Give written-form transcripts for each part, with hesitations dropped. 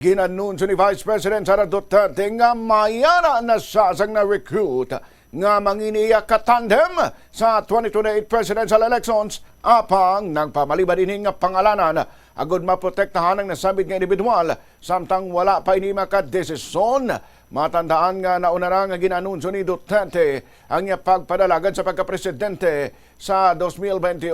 Ginanunsyo ni Vice President Sara Duterte nga mayara na sasang na recruit nga manginiya katandem sa 2028 presidential elections apang nagpamalibad ini nga pangalanan agud maprotektahan ang nasabit nga individual samtang wala pa ini makadesisyon. Matandaan nga nauna nga ginanunsyo ni Duterte ang iya pagpadalagan sa pagkapresidente sa 2028.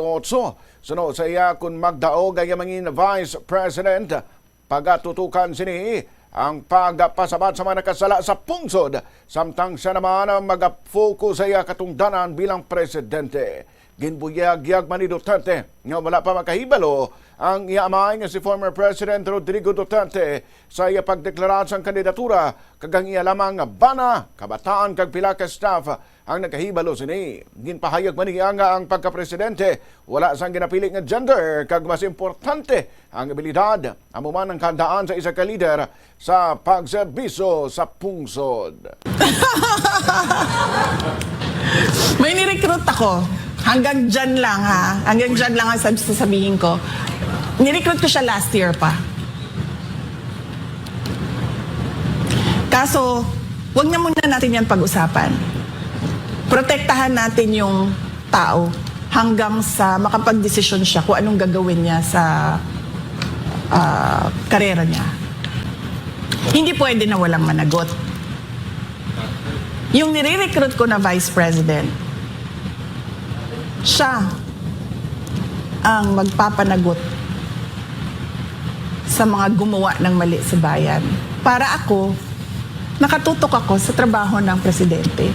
Sunod sa iya kung magdaog ay mangin Vice President pagatutukan sini ang pagpasabat sa mga nakasala sa pungsod samtang siya naman ang mag-focus sa iya katungdanan bilang presidente. Ginbuyag-yag man ni Duterte nga wala pa makahibalo ang iamay nga si former President Rodrigo Duterte sa iya pagdeklara sa kandidatura kagang iya lamang bana, kabataan kag pila ka staff ang nakahibalo sini. Ginpahayag man niya nga ang pagkapresidente wala sang ginapili nga gender kag mas importante ang abilidad amo man ang kandaan sa isa ka leader sa pagserbisyo sa pungsod. May ni-recruit ako. Hanggang dyan lang ha. Hanggang dyan lang ang sasabihin ko. Ni-recruit ko siya last year pa. Kaso, wag na muna natin yan pag-usapan. Protektahan natin yung tao hanggang sa makapag-desisyon siya kung anong gagawin niya sa karera niya. Hindi pwede na walang managot. Yung nire-recruit ko na Vice President, siya ang magpapanagot sa mga gumawa ng mali sa bayan. Para ako, nakatutok ako sa trabaho ng presidente.